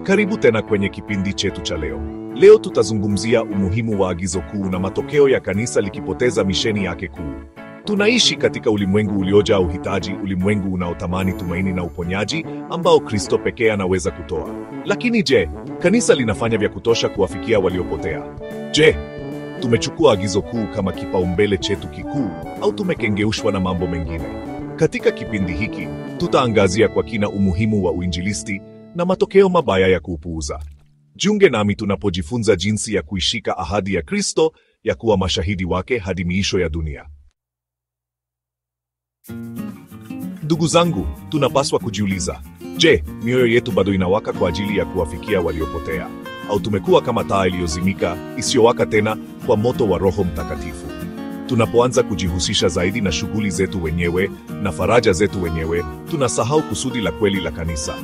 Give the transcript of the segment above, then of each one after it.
Karibu tena kwenye kipindi chetu cha leo. Leo tutazungumzia umuhimu wa agizo kuu na matokeo ya kanisa likipoteza misheni yake kuu. Tunaishi katika ulimwengu uliojaa uhitaji, ulimwengu unaotamani tumaini na uponyaji ambao Kristo pekee anaweza kutoa. Lakini je, kanisa linafanya vya kutosha kuwafikia waliopotea? Je, tumechukua agizo kuu kama kipaumbele chetu kikuu au tumekengeushwa na mambo mengine? Katika kipindi hiki, tutaangazia kwa kina umuhimu wa uinjilisti na matokeo mabaya ya kuupuuza. Jiunge nami tunapojifunza jinsi ya kuishika ahadi ya Kristo ya kuwa mashahidi wake hadi miisho ya dunia. Ndugu zangu, tunapaswa kujiuliza, je, mioyo yetu bado inawaka kwa ajili ya kuwafikia waliopotea? Au tumekuwa kama taa iliyozimika, isiyowaka tena kwa moto wa Roho Mtakatifu? Tunapoanza kujihusisha zaidi na shughuli zetu wenyewe na faraja zetu wenyewe, tunasahau kusudi la kweli la kanisa.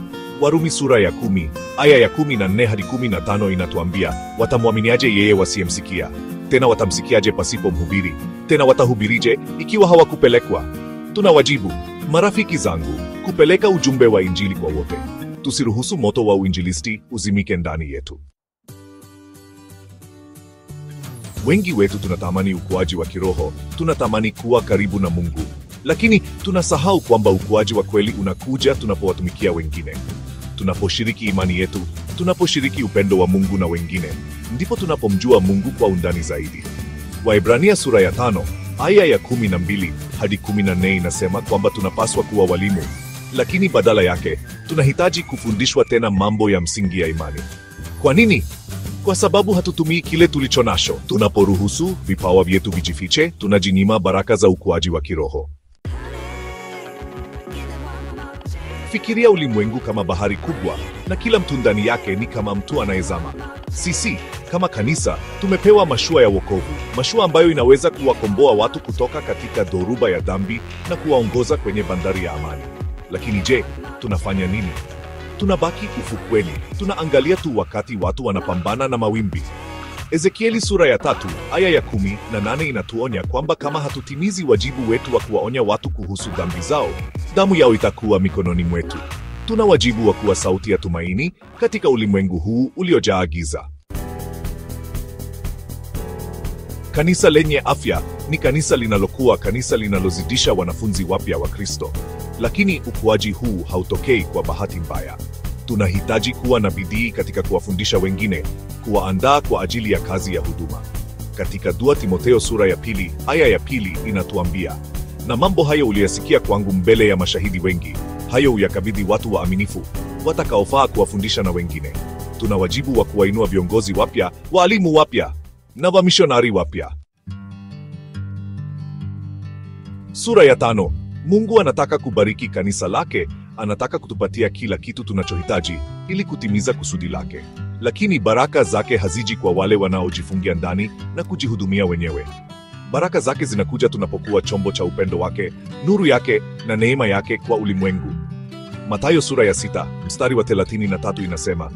Warumi sura ya 10, aya ya 14 hadi 15 inatuambia, watamwaminiaje yeye wasiyemsikia? Tena watamsikiaje pasipo mhubiri? Tena watahubirije ikiwa hawakupelekwa? Tunawajibu, marafiki zangu, kupeleka ujumbe wa Injili kwa wote. Tusiruhusu moto wa uinjilisti uzimike ndani yetu. Wengi wetu tunatamani ukuaji wa kiroho, tunatamani kuwa karibu na Mungu. Lakini tunasahau kwamba ukuaji wa kweli unakuja tunapowatumikia wengine. Tunaposhiriki imani yetu, tunaposhiriki upendo wa Mungu na wengine, ndipo tunapomjua Mungu kwa undani zaidi. Waebrania sura ya 5, aya ya 12 hadi 14 inasema kwamba tunapaswa kuwa walimu, lakini badala yake tunahitaji kufundishwa tena mambo ya msingi ya imani. Kwa nini? Kwa sababu hatutumii kile tulicho nacho. Tunaporuhusu vipawa vyetu vijifiche, tunajinyima baraka za ukuaji wa kiroho. Fikiria ulimwengu kama bahari kubwa, na kila mtu ndani yake ni kama mtu anayezama. Sisi kama kanisa tumepewa mashua ya wokovu, mashua ambayo inaweza kuwakomboa watu kutoka katika dhoruba ya dhambi na kuwaongoza kwenye bandari ya amani. Lakini je, tunafanya nini? Tunabaki ufukweni, tunaangalia tu wakati watu wanapambana na mawimbi. Ezekieli sura ya 3, aya ya 18 inatuonya kwamba kama hatutimizi wajibu wetu wa kuwaonya watu kuhusu dhambi zao, damu yao itakuwa mikononi mwetu. Tuna wajibu wa kuwa sauti ya tumaini katika ulimwengu huu uliojaa giza. Kanisa lenye afya ni kanisa linalokuwa, kanisa linalozidisha wanafunzi wapya wa Kristo. Lakini ukuaji huu hautokei kwa bahati mbaya. Tunahitaji kuwa na bidii katika kuwafundisha wengine, kuwaandaa kwa ajili ya kazi ya huduma. Katika Dua Timotheo sura ya 2, aya ya 2 inatuambia, na mambo hayo uliyasikia kwangu mbele ya mashahidi wengi, hayo uyakabidhi watu waaminifu, watakaofaa kuwafundisha na wengine. Tuna wajibu wa kuwainua viongozi wapya, walimu wapya na wamishonari wapya. Sura ya 5. Mungu anataka kubariki kanisa lake, anataka kutupatia kila kitu tunachohitaji ili kutimiza kusudi lake. Lakini baraka zake haziji kwa wale wanaojifungia ndani na kujihudumia wenyewe. Baraka zake zinakuja tunapokuwa chombo cha upendo wake, nuru yake na neema yake kwa ulimwengu. Mathayo sura ya 6, mstari wa 33 inasema,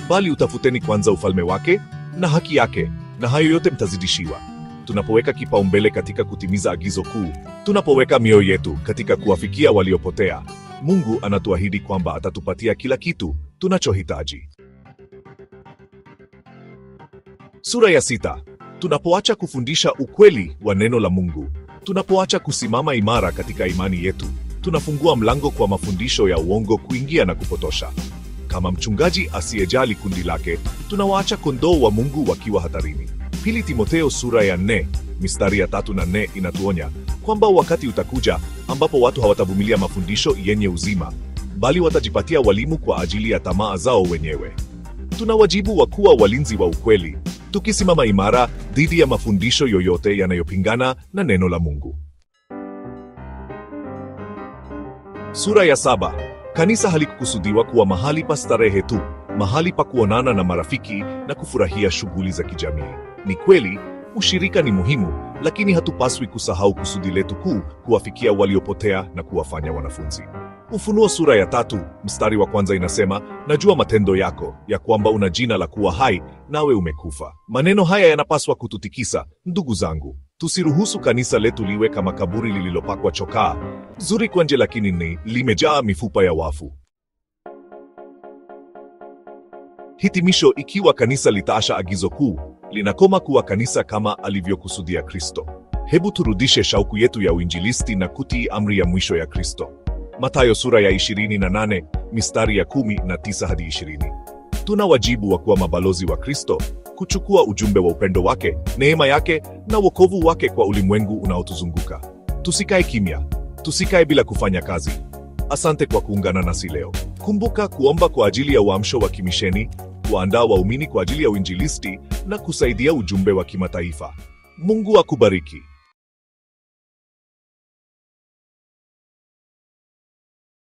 bali utafuteni kwanza ufalme wake na haki yake, na hayo yote mtazidishiwa. Tunapoweka kipaumbele katika kutimiza agizo kuu, tunapoweka mioyo yetu katika kuwafikia waliopotea, Mungu anatuahidi kwamba atatupatia kila kitu tunachohitaji. Sura ya 6. Tunapoacha kufundisha ukweli wa neno la Mungu, tunapoacha kusimama imara katika imani yetu, tunafungua mlango kwa mafundisho ya uongo kuingia na kupotosha. Kama mchungaji asiyejali kundi lake, tunawaacha kondoo wa Mungu wakiwa hatarini. Pili Timotheo sura ya 4, mistari ya 3 na 4 inatuonya kwamba wakati utakuja ambapo watu hawatavumilia mafundisho yenye uzima, bali watajipatia walimu kwa ajili ya tamaa zao wenyewe. Tuna wajibu wa kuwa walinzi wa ukweli, tukisimama imara dhidi ya mafundisho yoyote yanayopingana na neno la Mungu. Sura ya 7. Kanisa halikukusudiwa kuwa mahali pa starehe tu, mahali pa kuonana na marafiki na kufurahia shughuli za kijamii. Ni kweli, ushirika ni muhimu, lakini hatupaswi kusahau kusudi letu kuu, kuwafikia waliopotea na kuwafanya wanafunzi. Ufunuo sura ya 3, mstari wa 1 inasema, najua matendo yako, ya kwamba una jina la kuwa hai, nawe umekufa. Maneno haya yanapaswa kututikisa, ndugu zangu. Tusiruhusu kanisa letu liwe kama kaburi lililopakwa chokaa, zuri kwa nje lakini limejaa mifupa ya wafu. Hitimisho: ikiwa kanisa litaasha agizo kuu, linakoma kuwa kanisa kama alivyokusudia Kristo. Hebu turudishe shauku yetu ya uinjilisti na kutii amri ya mwisho ya Kristo. Mathayo sura ya 28 mistari ya 19 hadi 20. Tuna wajibu wa kuwa mabalozi wa Kristo, kuchukua ujumbe wa upendo wake, neema yake na wokovu wake kwa ulimwengu unaotuzunguka. Tusikae kimya, tusikae bila kufanya kazi. Asante kwa kuungana nasi leo. Kumbuka kuomba kwa ajili ya uamsho wa kimisheni, kuandaa waumini kwa ajili ya uinjilisti na kusaidia ujumbe wa kimataifa. Mungu akubariki.